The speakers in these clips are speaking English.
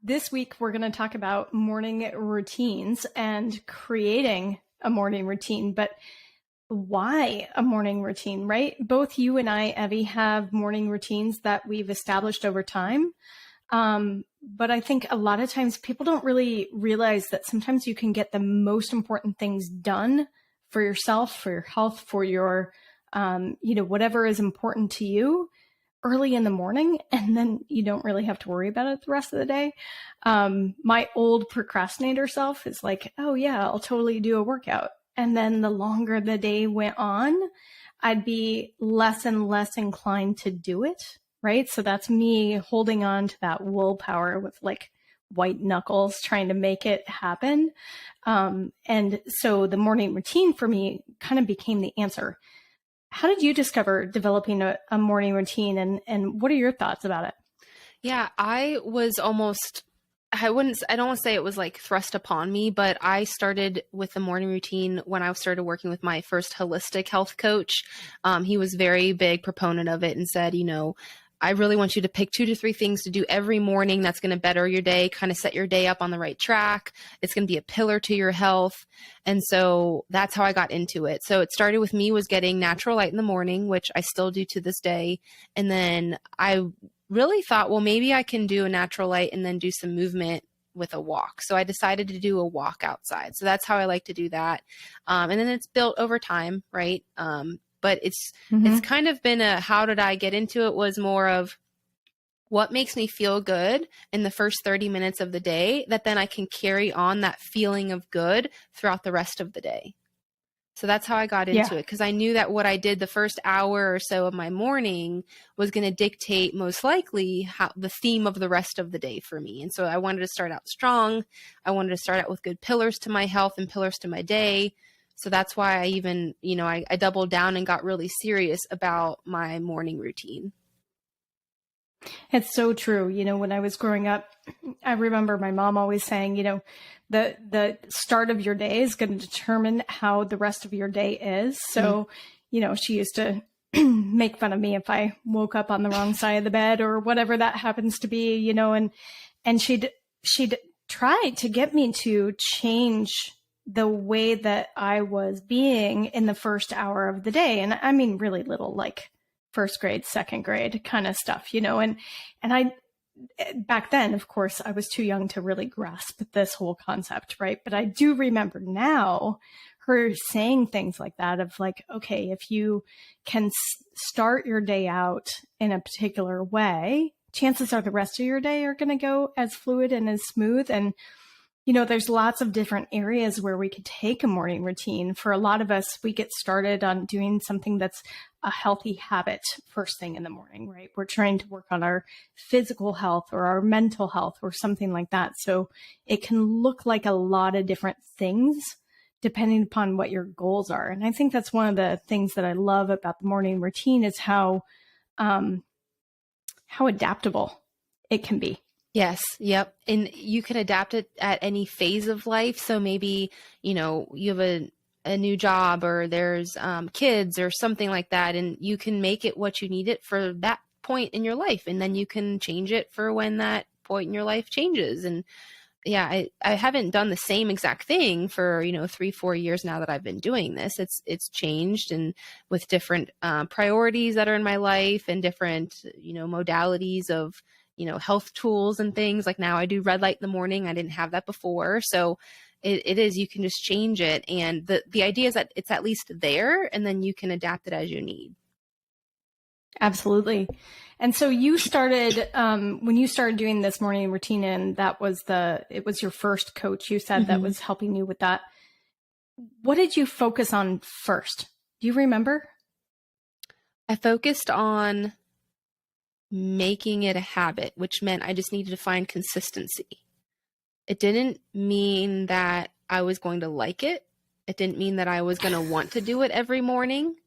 This week, we're going to talk about morning routines and creating a morning routine, but why a morning routine, right? Both you and I, Evie, have morning routines that we've established over time. But I think a lot of times people don't really realize that sometimes you can get the most important things done for yourself, for your health, for your, whatever is important to you early in the morning, and then you don't really have to worry about it the rest of the day. My old procrastinator self is like, oh yeah, I'll totally do a workout. And then the longer the day went on, I'd be less and less inclined to do it. Right. So that's me holding on to that willpower with like white knuckles, trying to make it happen. And so the morning routine for me kind of became the answer. How did you discover developing a morning routine, and what are your thoughts about it? Yeah, I was almost, I don't want to say it was like thrust upon me, but I started with the morning routine when I started working with my first holistic health coach. He was very big proponent of it and said, I really want you to pick 2 to 3 things to do every morning that's going to better your day, kind of set your day up on the right track. It's going to be a pillar to your health. And so that's how I got into it. So it started with me was getting natural light in the morning, which I still do to this day. And then I really thought, well, maybe I can do a natural light and then do some movement with a walk. So I decided to do a walk outside. So that's how I like to do that. And then it's built over time, right? But it's kind of been how did I get into it was more of what makes me feel good in the first 30 minutes of the day that then I can carry on that feeling of good throughout the rest of the day. So that's how I got into it, because I knew that what I did the first hour or so of my morning was going to dictate most likely how the theme of the rest of the day for me. And so I wanted to start out strong. I wanted to start out with good pillars to my health and pillars to my day. So that's why I even, I doubled down and got really serious about my morning routine. It's so true. When I was growing up, I remember my mom always saying, the start of your day is going to determine how the rest of your day is. So, she used to make fun of me if I woke up on the wrong side of the bed or whatever that happens to be, and she'd try to get me to change the way that I was being in the first hour of the day. And I mean, really little, like first grade, second grade kind of stuff, and I, back then, of course, I was too young to really grasp this whole concept. Right. But I do remember now her saying things like that of like, okay, if you can start your day out in a particular way, chances are the rest of your day are going to go as fluid and as smooth. And there's lots of different areas where we could take a morning routine. For a lot of us, we get started on doing something that's a healthy habit first thing in the morning, right? We're trying to work on our physical health or our mental health or something like that. So it can look like a lot of different things depending upon what your goals are. And I think that's one of the things that I love about the morning routine is how adaptable it can be. Yes. Yep. And you can adapt it at any phase of life. So maybe, you have a new job or there's kids or something like that, and you can make it what you need it for that point in your life. And then you can change it for when that point in your life changes. And yeah, I haven't done the same exact thing for, 3-4 years now that I've been doing this. It's changed, and with different priorities that are in my life and different, modalities of, health tools and things. Like now I do red light in the morning. I didn't have that before. So it is, you can just change it. And the idea is that it's at least there, and then you can adapt it as you need. Absolutely. And so you started, when you started doing this morning routine, and it was your first coach, you said, that was helping you with that. What did you focus on first? Do you remember? I focused on making it a habit, which meant I just needed to find consistency. It didn't mean that I was going to like it. It didn't mean that I was going to want to do it every morning,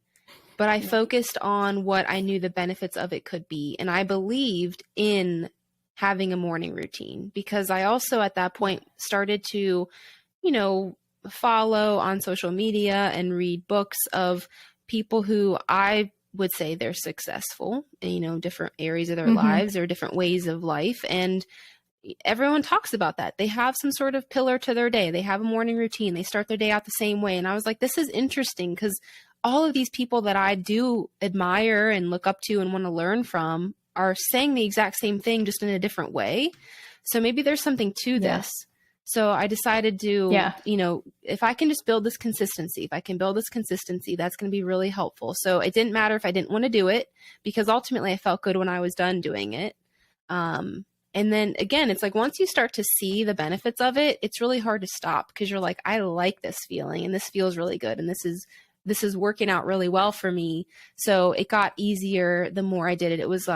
but I focused on what I knew the benefits of it could be. And I believed in having a morning routine, because I also at that point started to, follow on social media and read books of people who I would say they're successful in, different areas of their lives or different ways of life. And, everyone talks about that. They have some sort of pillar to their day. They have a morning routine. They start their day out the same way. And I was like, this is interesting because all of these people that I do admire and look up to and want to learn from are saying the exact same thing, just in a different way. So maybe there's something to this. So I decided to, if I can just build this consistency, that's going to be really helpful. So it didn't matter if I didn't want to do it, because ultimately I felt good when I was done doing it. And then again, it's like, once you start to see the benefits of it, it's really hard to stop, because you're like, I like this feeling and this feels really good. And this is working out really well for me. So it got easier the more I did it. It was,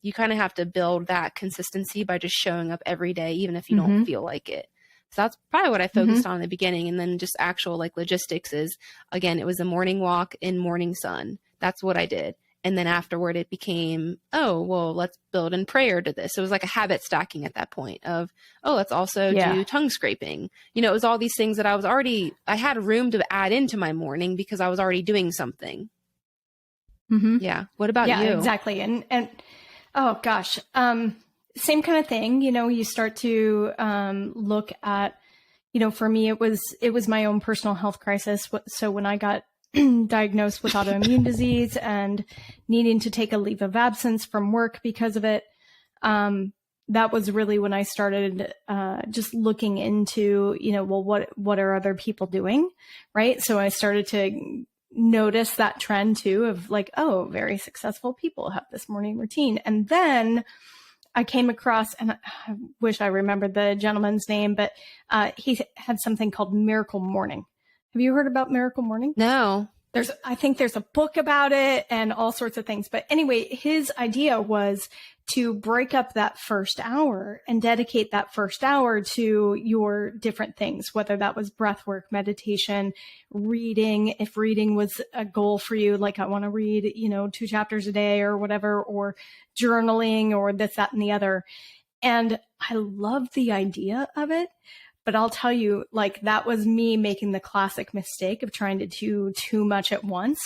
you kind of have to build that consistency by just showing up every day, even if you don't feel like it. So that's probably what I focused on in the beginning. And then just actual like logistics is, again, it was a morning walk in morning sun. That's what I did. And then afterward it became, oh, well, let's build in prayer to this. It was like a habit stacking at that point of, oh, let's also do tongue scraping. You know, it was all these things that I had room to add into my morning because I was already doing something. Yeah. What about you? Yeah, exactly. And oh gosh, same kind of thing. You know, you start to look at, you know, for me, it was my own personal health crisis. So when I got diagnosed with autoimmune disease and needing to take a leave of absence from work because of it, that was really when I started just looking into, you know, well, what are other people doing, right? So I started to notice that trend too of like, oh, very successful people have this morning routine. And then I came across, and I wish I remembered the gentleman's name, but he had something called Miracle Morning. Have you heard about Miracle Morning? No. I think there's a book about it and all sorts of things. But anyway, his idea was to break up that first hour and dedicate that first hour to your different things, whether that was breath work, meditation, reading. If reading was a goal for you, like I want to read, you know, 2 chapters a day or whatever, or journaling or this, that, and the other. And I love the idea of it. But I'll tell you, like, that was me making the classic mistake of trying to do too much at once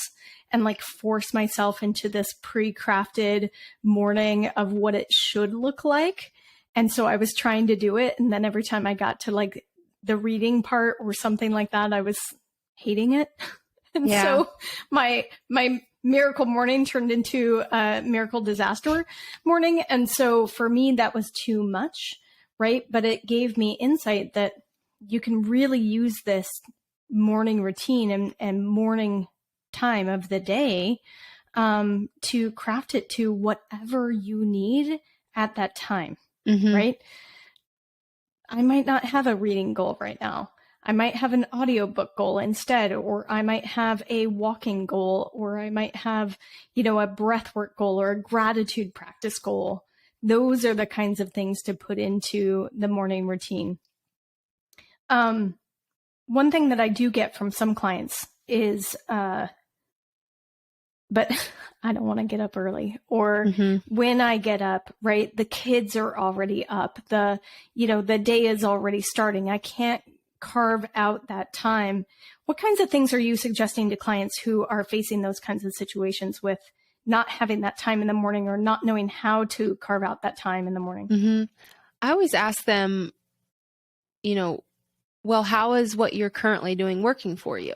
and like force myself into this pre-crafted morning of what it should look like. And so I was trying to do it. And then every time I got to like the reading part or something like that, I was hating it. And so my miracle morning turned into a miracle disaster morning. And so for me, that was too much. Right. But it gave me insight that you can really use this morning routine and morning time of the day to craft it to whatever you need at that time. Right. I might not have a reading goal right now. I might have an audiobook goal instead, or I might have a walking goal, or I might have, you know, a breathwork goal or a gratitude practice goal. Those are the kinds of things to put into the morning routine. One thing that I do get from some clients is, but I don't want to get up early, or when I get up, right, the kids are already up. The day is already starting. I can't carve out that time. What kinds of things are you suggesting to clients who are facing those kinds of situations with not having that time in the morning or not knowing how to carve out that time in the morning? I always ask them, you know, well, how is what you're currently doing working for you?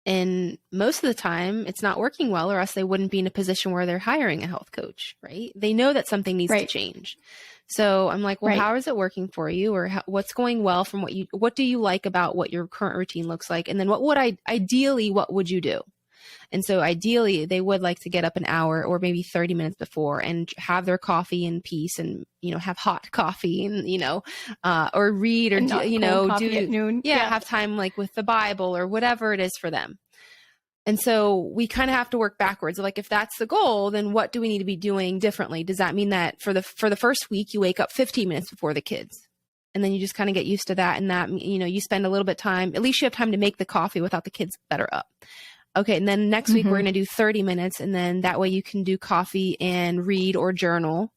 And most of the time it's not working well, or else they wouldn't be in a position where they're hiring a health coach, right? They know that something needs to change. So I'm like, well, how is it working for you? Or what's going well from what do you like about what your current routine looks like? And then what would you do? And so ideally they would like to get up an hour or maybe 30 minutes before and have their coffee in peace and, you know, have hot coffee and, you know, or read or, do, you know, do at noon. Have time like with the Bible or whatever it is for them. And so we kind of have to work backwards. Like if that's the goal, then what do we need to be doing differently? Does that mean that for the first week you wake up 15 minutes before the kids? And then you just kind of get used to that. And that, you know, you spend a little bit of time, at least you have time to make the coffee without the kids that are up. Okay. And then next week we're going to do 30 minutes. And then that way you can do coffee and read or journal.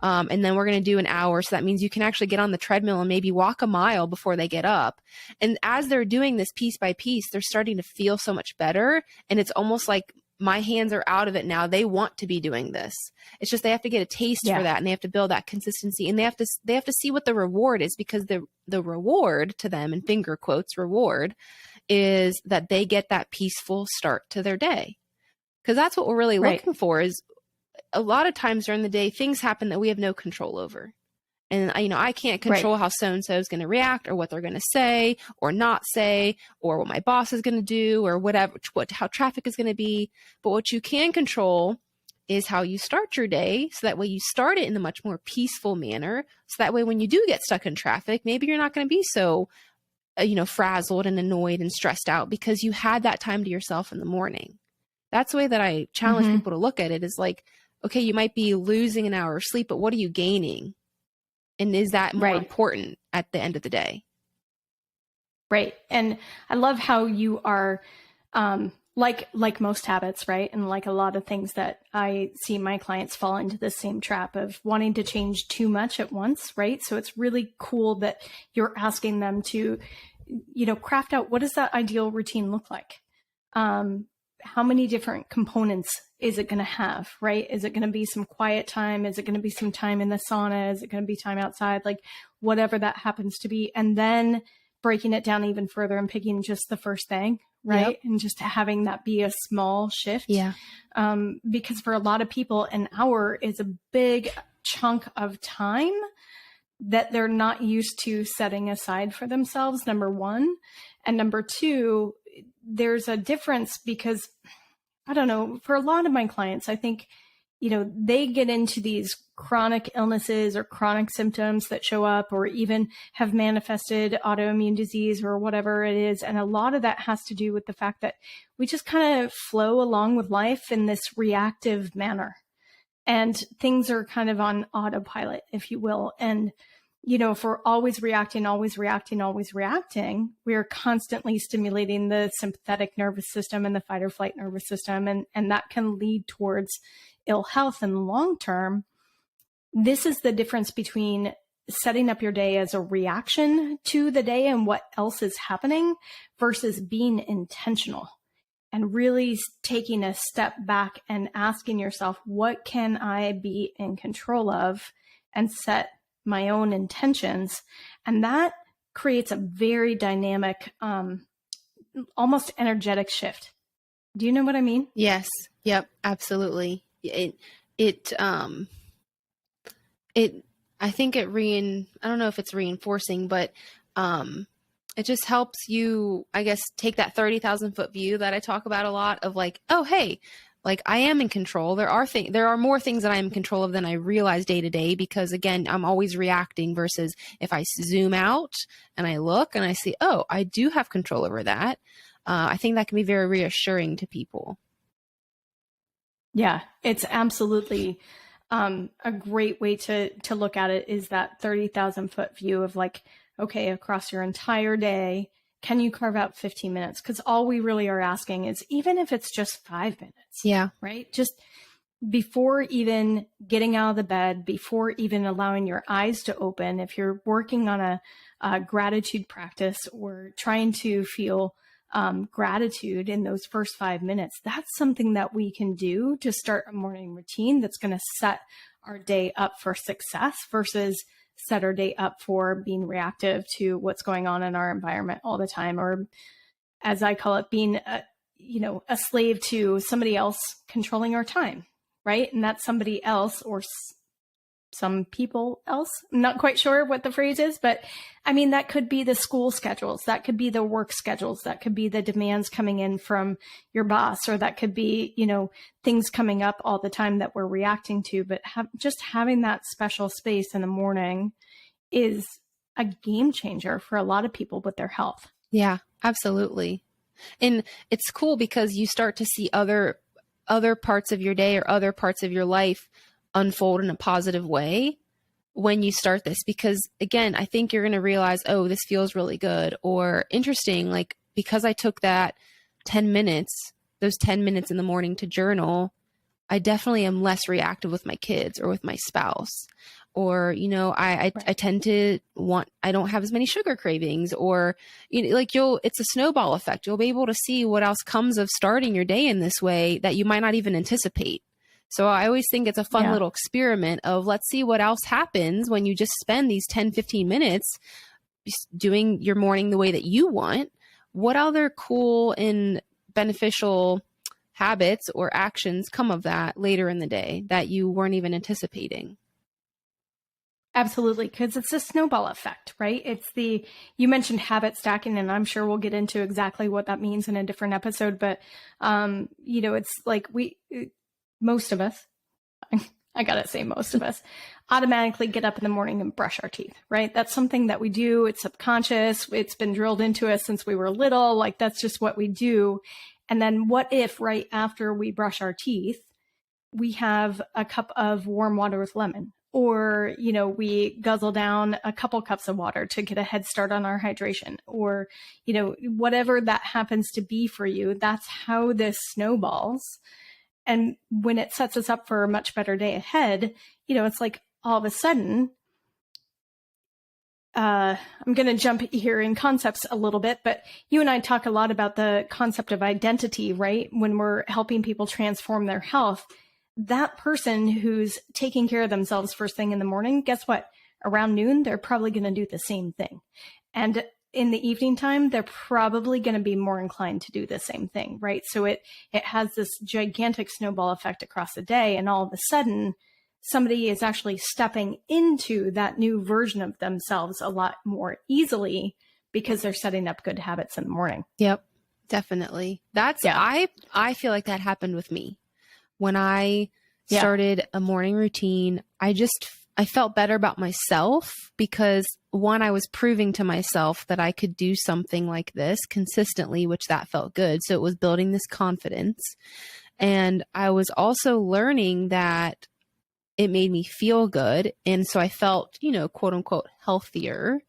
And then we're going to do an hour. So that means you can actually get on the treadmill and maybe walk a mile before they get up. And as they're doing this piece by piece, they're starting to feel so much better. And it's almost like my hands are out of it now. They want to be doing this. It's just they have to get a taste for that, and they have to build that consistency, and they have to see what the reward is, because the reward to them, in finger quotes, reward, is that they get that peaceful start to their day. Because that's what we're really looking for. Is a lot of times during the day, things happen that we have no control over. And, I can't control how so-and-so is going to react, or what they're going to say or not say, or what my boss is going to do, or whatever, how traffic is going to be. But what you can control is how you start your day. So that way you start it in a much more peaceful manner. So that way when you do get stuck in traffic, maybe you're not going to be so, frazzled and annoyed and stressed out, because you had that time to yourself in the morning. That's the way that I challenge people to look at it, is like, okay, you might be losing an hour of sleep, but what are you gaining? And is that more important at the end of the day? Right. And I love how you are, like most habits, right? And like a lot of things that I see my clients fall into the same trap of wanting to change too much at once, right? So it's really cool that you're asking them to, craft out, what does that ideal routine look like? How many different components is it going to have, right? Is it going to be some quiet time? Is it going to be some time in the sauna? Is it going to be time outside? Like whatever that happens to be. And then breaking it down even further and picking just the first thing, right? Yep. And just having that be a small shift. Yeah. Because for a lot of people, an hour is a big chunk of time that they're not used to setting aside for themselves, number one. And number two, there's a difference because, I don't know, for a lot of my clients, I think, they get into these chronic illnesses or chronic symptoms that show up, or even have manifested autoimmune disease or whatever it is. And a lot of that has to do with the fact that we just kind of flow along with life in this reactive manner. And things are kind of on autopilot, if you will. And if we're always reacting, we are constantly stimulating the sympathetic nervous system and the fight or flight nervous system. And that can lead towards ill health in the long term. This is the difference between setting up your day as a reaction to the day and what else is happening versus being intentional and really taking a step back and asking yourself, what can I be in control of, and set my own intentions. And that creates a very dynamic, almost energetic shift. Do you know what I mean? Yes. Yep. Absolutely. I think I don't know if it's reinforcing, but, it just helps you, I guess, take that 30,000 foot view that I talk about a lot of like, oh, hey, like I am in control. There are more things that I am in control of than I realize day to day, because again, I'm always reacting, versus if I zoom out and I look and I see, oh, I do have control over that. I think that can be very reassuring to people. Yeah, it's absolutely a great way to look at it, is that 30,000 foot view of like, okay, across your entire day, can you carve out 15 minutes? Because all we really are asking is, even if it's just 5 minutes, right? Just before even getting out of the bed, before even allowing your eyes to open, if you're working on a gratitude practice or trying to feel gratitude in those first 5 minutes, that's something that we can do to start a morning routine that's going to set our day up for success, versus set our day up for being reactive to what's going on in our environment all the time, or as I call it, being a slave to somebody else controlling our time, right? And that's somebody else, or some people else. I'm not quite sure what the phrase is, but I mean, that could be the school schedules, that could be the work schedules, that could be the demands coming in from your boss, or that could be, things coming up all the time that we're reacting to. But just having that special space in the morning is a game changer for a lot of people with their health. Yeah, absolutely. And it's cool because you start to see other parts of your day or other parts of your life unfold in a positive way when you start this, because again, I think you're going to realize, oh, this feels really good or interesting. Like, because I took that 10 minutes, those 10 minutes in the morning to journal, I definitely am less reactive with my kids or with my spouse. or, you know, I tend to I don't have as many sugar cravings, or, you know, like it's a snowball effect. You'll be able to see what else comes of starting your day in this way that you might not even anticipate. So I always think it's a fun little experiment of, let's see what else happens when you just spend these 10, 15 minutes doing your morning the way that you want. What other cool and beneficial habits or actions come of that later in the day that you weren't even anticipating? Absolutely, because it's a snowball effect, right? You mentioned habit stacking, and I'm sure we'll get into exactly what that means in a different episode, but, you know, it's like most of us, I gotta say most of us, automatically get up in the morning and brush our teeth, right? That's something that we do. It's subconscious. It's been drilled into us since we were little. Like, that's just what we do. And then what if right after we brush our teeth, we have a cup of warm water with lemon, or, you know, we guzzle down a couple cups of water to get a head start on our hydration, or, you know, whatever that happens to be for you. That's how this snowballs. And when it sets us up for a much better day ahead, you know, it's like all of a sudden, I'm going to jump here in concepts a little bit, but you and I talk a lot about the concept of identity, right? When we're helping people transform their health, that person who's taking care of themselves first thing in the morning, guess what? Around noon, they're probably going to do the same thing. And in the evening time, they're probably going to be more inclined to do the same thing, right? So it has this gigantic snowball effect across the day. And all of a sudden, somebody is actually stepping into that new version of themselves a lot more easily because they're setting up good habits in the morning. Yep, definitely. I feel like that happened with me. When I started a morning routine, I felt better about myself because, one, I was proving to myself that I could do something like this consistently, which that felt good. So it was building this confidence. And I was also learning that it made me feel good. And so I felt, you know, quote unquote, healthier.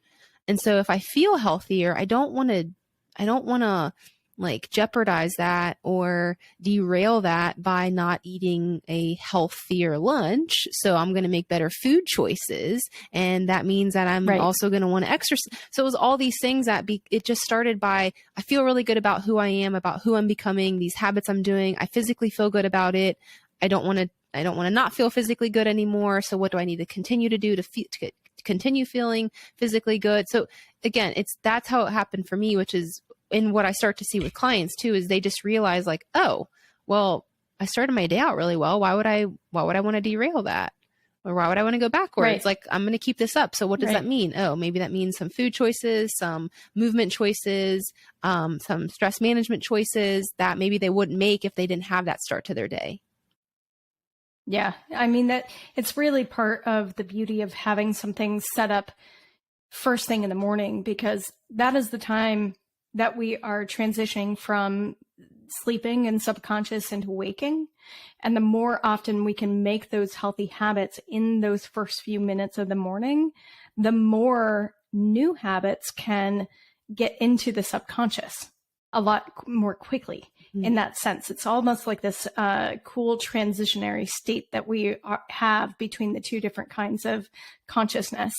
And so if I feel healthier, I don't want to like jeopardize that or derail that by not eating a healthier lunch. So I'm going to make better food choices. And that means that I'm also going to want to exercise. So it was all these things that it just started by, I feel really good about who I am, about who I'm becoming, these habits I'm doing. I physically feel good about it. I don't want to not feel physically good anymore. So what do I need to continue to do to continue feeling physically good? So again, that's how it happened for me, which is, and what I start to see with clients too, is they just realize like, oh, well, I started my day out really well. Why would I want to derail that? Or why would I want to go backwards? Right. Like, I'm going to keep this up. So what does that mean? Oh, maybe that means some food choices, some movement choices, some stress management choices that maybe they wouldn't make if they didn't have that start to their day. Yeah. I mean, that it's really part of the beauty of having something set up first thing in the morning, because that is the time that we are transitioning from sleeping and subconscious into waking. And the more often we can make those healthy habits in those first few minutes of the morning, the more new habits can get into the subconscious a lot more quickly. In that sense, it's almost like this cool transitionary state that we have between the two different kinds of consciousness.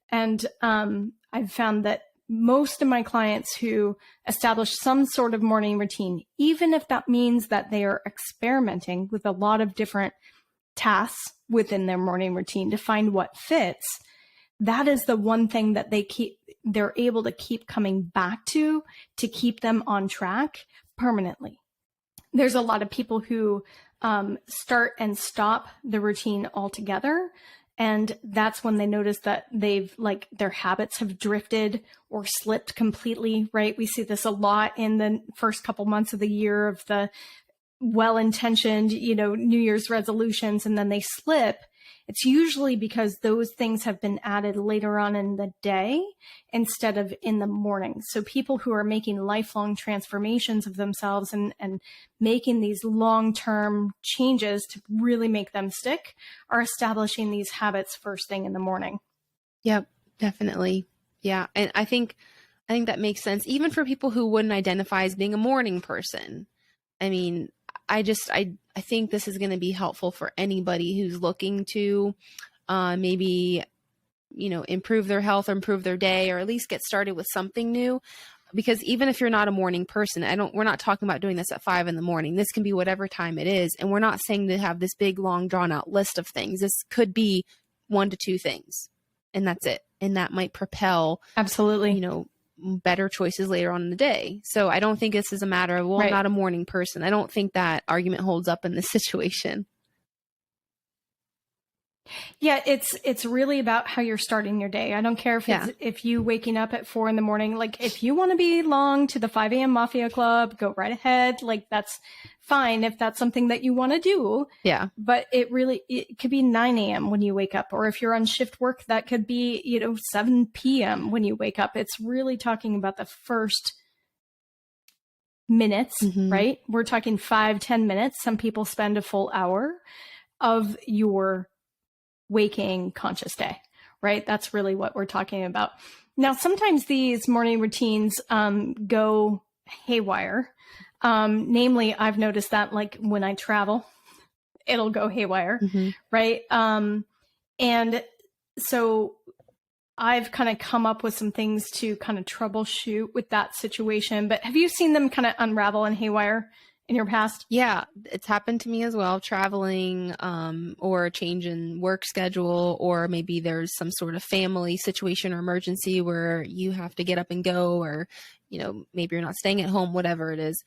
And I've found that most of my clients who establish some sort of morning routine, even if that means that they are experimenting with a lot of different tasks within their morning routine to find what fits, that is the one thing that they're able to keep coming back to keep them on track permanently. There's a lot of people who start and stop the routine altogether. And that's when they notice that their habits have drifted or slipped completely, right? We see this a lot in the first couple months of the year of the well-intentioned, New Year's resolutions, and then they slip. It's usually because those things have been added later on in the day instead of in the morning. So people who are making lifelong transformations of themselves and making these long-term changes to really make them stick are establishing these habits first thing in the morning. Yep, definitely. Yeah. And I think that makes sense even for people who wouldn't identify as being a morning person. I mean, I think this is going to be helpful for anybody who's looking to maybe, improve their health or improve their day, or at least get started with something new. Because even if you're not a morning person, we're not talking about doing this at 5 a.m. This can be whatever time it is. And we're not saying to have this big, long, drawn out list of things. This could be 1 to 2 things, and that's it. And that might propel, absolutely, better choices later on in the day. So I don't think this is a matter of, well, I'm not a morning person. I don't think that argument holds up in this situation. Yeah, it's really about how you're starting your day. I don't care if you waking up at 4 a.m. Like, if you want to belong to the 5 a.m. Mafia Club, go right ahead. Like, that's fine if that's something that you want to do. Yeah. But it could be 9 a.m. when you wake up, or if you're on shift work, that could be 7 p.m. when you wake up. It's really talking about the first minutes, right? We're talking 5-10 minutes. Some people spend a full hour of your waking conscious day, right? That's really what we're talking about. Now, sometimes these morning routines go haywire. Namely, I've noticed that, like, when I travel, it'll go haywire, right? And so I've kind of come up with some things to kind of troubleshoot with that situation. But have you seen them kind of unravel and haywire in your past? Yeah, it's happened to me as well, traveling, or a change in work schedule, or maybe there's some sort of family situation or emergency where you have to get up and go, or, maybe you're not staying at home, whatever it is.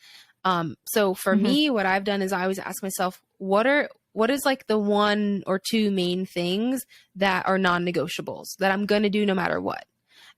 So for me, what I've done is I always ask myself, what is like the 1 or 2 main things that are non-negotiables that I'm going to do no matter what?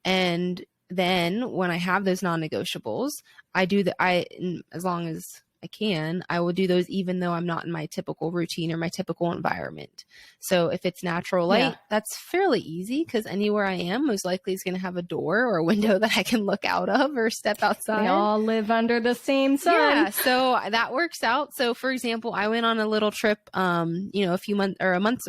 And then when I have those non-negotiables, I do as long as I can, I will do those even though I'm not in my typical routine or my typical environment. So if it's natural light, that's fairly easy, because anywhere I am most likely is going to have a door or a window that I can look out of or step outside. They all live under the same sun. Yeah, so that works out. So for example, I went on a little trip, a month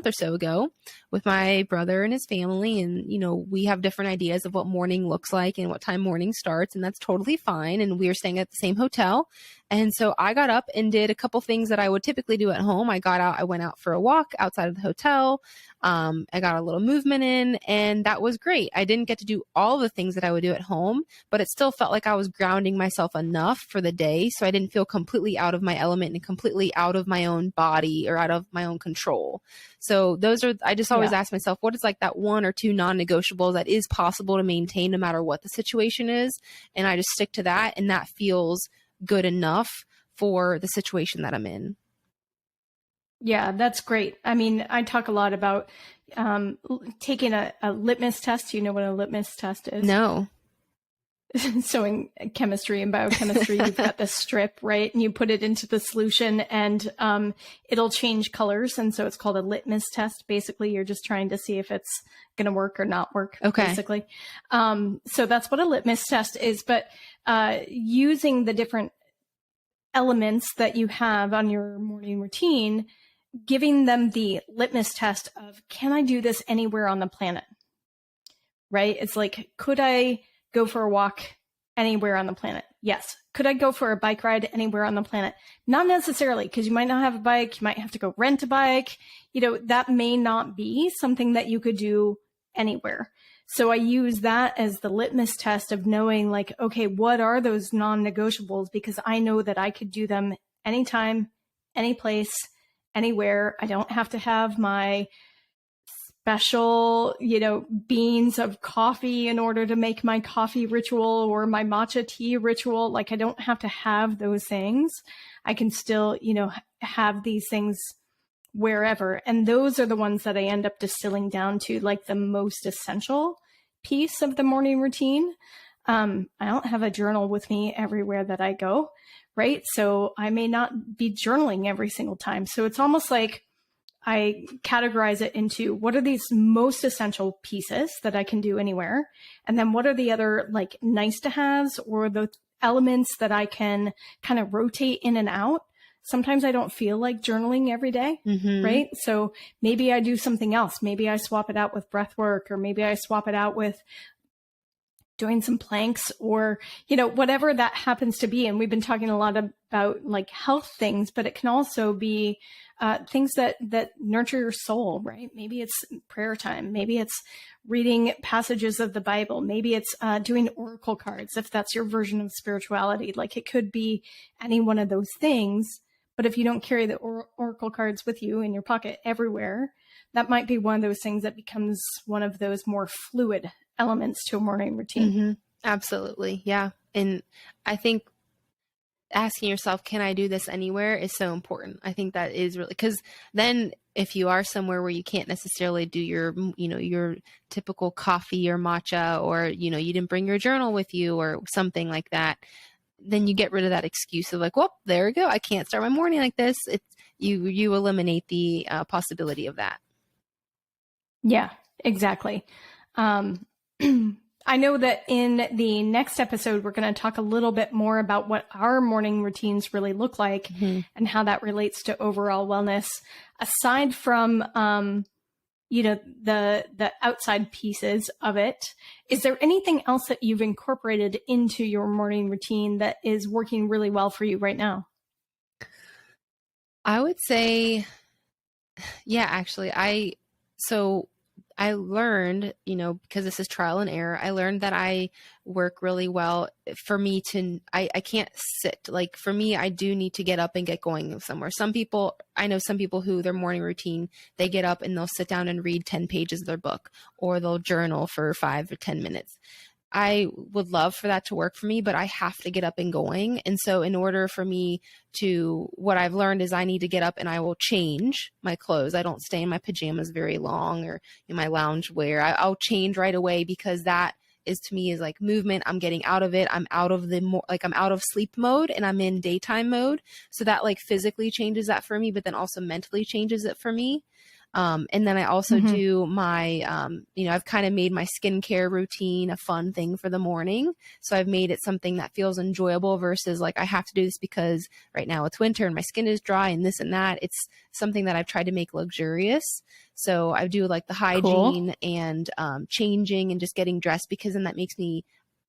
or so ago with my brother and his family. And, we have different ideas of what morning looks like and what time morning starts. And that's totally fine. And we were staying at the same hotel. And so I got up and did a couple things that I would typically do at home. I went out for a walk outside of the hotel. I got a little movement in, and that was great. I didn't get to do all the things that I would do at home, but it still felt like I was grounding myself enough for the day. So I didn't feel completely out of my element and completely out of my own body or out of my own control. So I just always ask myself, what is like that 1 or 2 non-negotiables that is possible to maintain no matter what the situation is? And I just stick to that. And that feels good enough for the situation that I'm in. Yeah, that's great. I mean, I talk a lot about taking a litmus test. You know what a litmus test is? No. So in chemistry and biochemistry, you've got this strip, right? And you put it into the solution, and it'll change colors. And so it's called a litmus test. Basically, you're just trying to see if it's going to work or not work, basically. So that's what a litmus test is. But using the different elements that you have on your morning routine, giving them the litmus test of, can I do this anywhere on the planet? Right? It's like, could I go for a walk anywhere on the planet? Yes. Could I go for a bike ride anywhere on the planet? Not necessarily, because you might not have a bike. You might have to go rent a bike. That may not be something that you could do anywhere. So I use that as the litmus test of knowing, like, okay, what are those non-negotiables? Because I know that I could do them anytime, any place, anywhere. I don't have to have my special, beans of coffee in order to make my coffee ritual or my matcha tea ritual. Like, I don't have to have those things. I can still, have these things wherever. And those are the ones that I end up distilling down to, like, the most essential piece of the morning routine. I don't have a journal with me everywhere that I go, right? So I may not be journaling every single time. So it's almost like I categorize it into, what are these most essential pieces that I can do anywhere? And then what are the other, like, nice to haves, or the elements that I can kind of rotate in and out? Sometimes I don't feel like journaling every day, right? So maybe I do something else. Maybe I swap it out with breath work, or maybe I swap it out with doing some planks or, whatever that happens to be. And we've been talking a lot about like health things, but it can also be things that nurture your soul, right? Maybe it's prayer time. Maybe it's reading passages of the Bible. Maybe it's doing oracle cards, if that's your version of spirituality. Like it could be any one of those things. But if you don't carry the oracle cards with you in your pocket everywhere, that might be one of those things that becomes one of those more fluid elements to a morning routine. Mm-hmm. Absolutely. Yeah. And I think asking yourself, can I do this anywhere, is so important. I think that is really, because then if you are somewhere where you can't necessarily do your, your typical coffee or matcha, or, you didn't bring your journal with you or something like that, then you get rid of that excuse of like, well, there we go. I can't start my morning like this. You eliminate the possibility of that. Yeah, exactly. I know that in the next episode, we're going to talk a little bit more about what our morning routines really look like and how that relates to overall wellness. Aside from, the outside pieces of it, is there anything else that you've incorporated into your morning routine that is working really well for you right now? I would say, yeah, actually, I learned, because this is trial and error, I learned that I work really well for me I can't sit. Like for me, I do need to get up and get going somewhere. I know some people who their morning routine, they get up and they'll sit down and read 10 pages of their book, or they'll journal for 5 or 10 minutes. I would love for that to work for me, but I have to get up and going. And so in order for me what I've learned is I need to get up and I will change my clothes. I don't stay in my pajamas very long or in my lounge wear. I'll change right away, because that is, to me, is like movement. I'm getting out of it. I'm out of I'm out of sleep mode and I'm in daytime mode. So that like physically changes that for me, but then also mentally changes it for me. And then I also do my, I've kind of made my skincare routine a fun thing for the morning. So I've made it something that feels enjoyable versus like I have to do this because right now it's winter and my skin is dry and this and that. It's something that I've tried to make luxurious. So I do like the hygiene and changing and just getting dressed, because then that makes me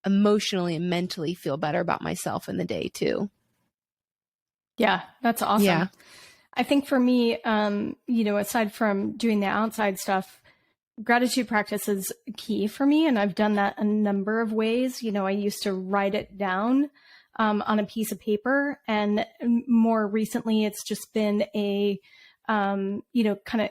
emotionally and mentally feel better about myself in the day too. Yeah, that's awesome. Yeah. I think for me, aside from doing the outside stuff, gratitude practice is key for me. And I've done that a number of ways. I used to write it down on a piece of paper. And more recently, it's just been kind of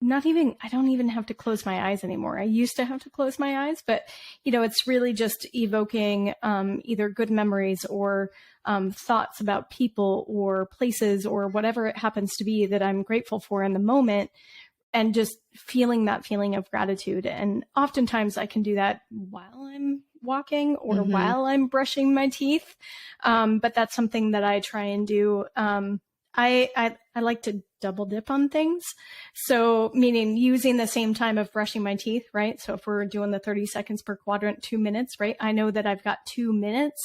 I don't even have to close my eyes anymore. I used to have to close my eyes, but, it's really just evoking either good memories or thoughts about people or places or whatever it happens to be that I'm grateful for in the moment, and just feeling that feeling of gratitude. And oftentimes I can do that while I'm walking or while I'm brushing my teeth. But that's something that I try and do. I like to double dip on things. So meaning using the same time of brushing my teeth, right? So if we're doing the 30 seconds per quadrant, 2 minutes, right? I know that I've got 2 minutes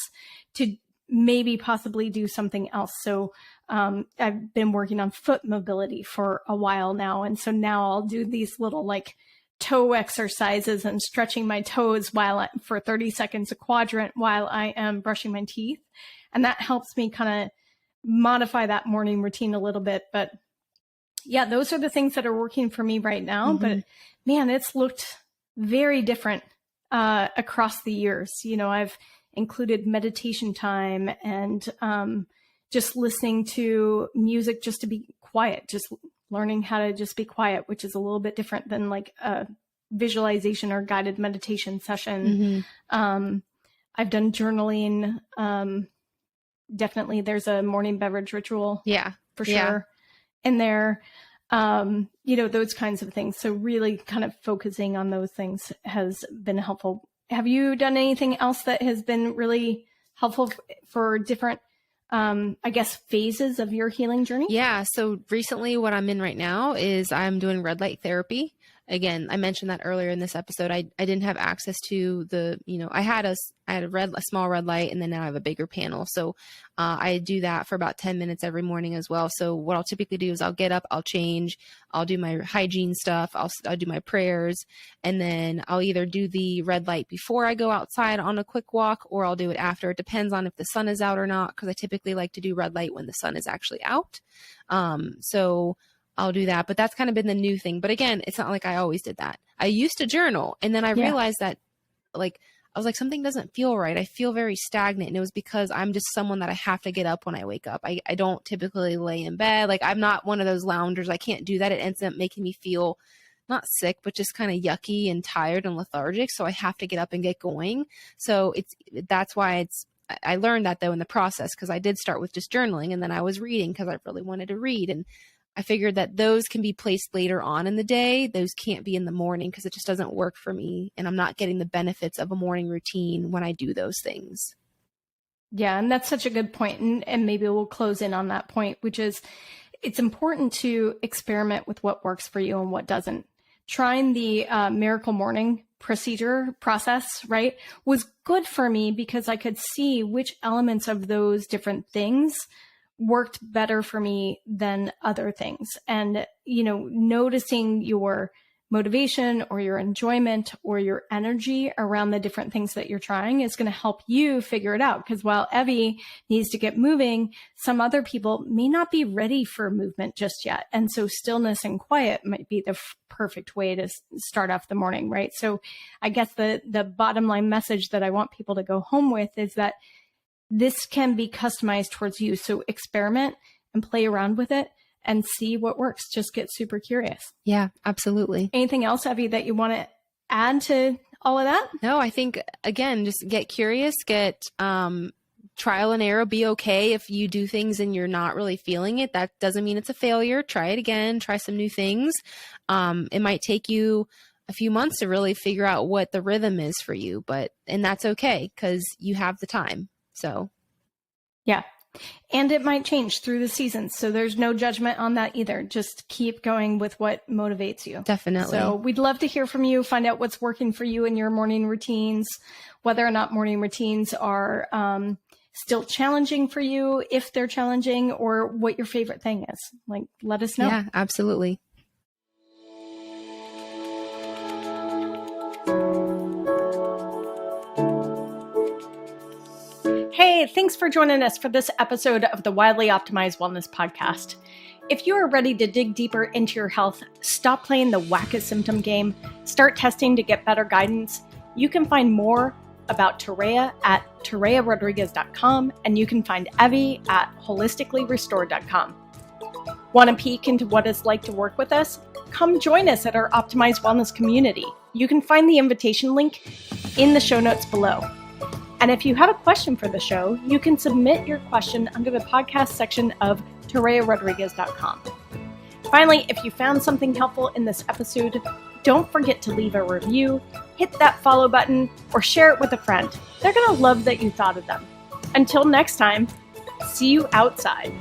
to maybe possibly do something else. So I've been working on foot mobility for a while now. And so now I'll do these little like toe exercises and stretching my toes for 30 seconds a quadrant while I am brushing my teeth. And that helps me kind of modify that morning routine a little bit. But yeah, those are the things that are working for me right now. But man, it's looked very different across the years. I've included meditation time and just listening to music just to be quiet, just learning how to just be quiet, which is a little bit different than like a visualization or guided meditation session. I've done journaling. Definitely there's a morning beverage ritual. Yeah, for sure. In there, those kinds of things. So really kind of focusing on those things has been helpful. Have you done anything else that has been really helpful for different, phases of your healing journey? Yeah. So recently what I'm in right now is I'm doing red light therapy. again, I mentioned that earlier in this episode, I didn't have access to the, I had a small red light, and then now I have a bigger panel. So I do that for about 10 minutes every morning as well. So what I'll typically do is I'll get up, I'll change, I'll do my hygiene stuff, I'll do my prayers, and then I'll either do the red light before I go outside on a quick walk, or I'll do it after. It depends on if the sun is out or not, because I typically like to do red light when the sun is actually out. So I'll do that, but that's kind of been the new thing. But again, it's not like I always did that. I used to journal, and then I realized that I was like, something doesn't feel right. I feel very stagnant. And it was because I'm just someone that I have to get up when I wake up. I don't typically lay in bed. Like, I'm not one of those loungers. I can't do that. It ends up making me feel not sick, but just kind of yucky and tired and lethargic. So I have to get up and get going. So that's why I learned that though in the process, because I did start with just journaling, and then I was reading because I really wanted to read. And I figured that those can be placed later on in the day. Those can't be in the morning because it just doesn't work for me. And I'm not getting the benefits of a morning routine when I do those things. Yeah. And that's such a good point. And maybe we'll close in on that point, which is it's important to experiment with what works for you and what doesn't. Trying the Miracle Morning process, right, was good for me because I could see which elements of those different things worked better for me than other things. And, noticing your motivation or your enjoyment or your energy around the different things that you're trying is going to help you figure it out. Because while Evie needs to get moving, some other people may not be ready for movement just yet. And so stillness and quiet might be the perfect way to start off the morning, right? So I guess the bottom line message that I want people to go home with is that this can be customized towards you. So experiment and play around with it and see what works. Just get super curious. Yeah, absolutely. Anything else, Evie, that you want to add to all of that? No, I think, again, just get curious, get trial and error. Be okay if you do things and you're not really feeling it. That doesn't mean it's a failure. Try it again. Try some new things. It might take you a few months to really figure out what the rhythm is for you, and that's okay because you have the time. So, yeah. And it might change through the seasons. So there's no judgment on that either. Just keep going with what motivates you. Definitely. So we'd love to hear from you, find out what's working for you in your morning routines, whether or not morning routines are still challenging for you, if they're challenging, or what your favorite thing is. Let us know. Yeah, absolutely. Hey, thanks for joining us for this episode of the Wildly Optimized Wellness Podcast. If you are ready to dig deeper into your health, stop playing the whack-a-symptom game, start testing to get better guidance, you can find more about Terea at TereaRodriguez.com, and you can find Evie at holisticallyrestored.com. Want a peek into what it's like to work with us? Come join us at our Optimized Wellness community. You can find the invitation link in the show notes below. And if you have a question for the show, you can submit your question under the podcast section of TereaRodriguez.com. Finally, if you found something helpful in this episode, don't forget to leave a review, hit that follow button, or share it with a friend. They're going to love that you thought of them. Until next time, see you outside.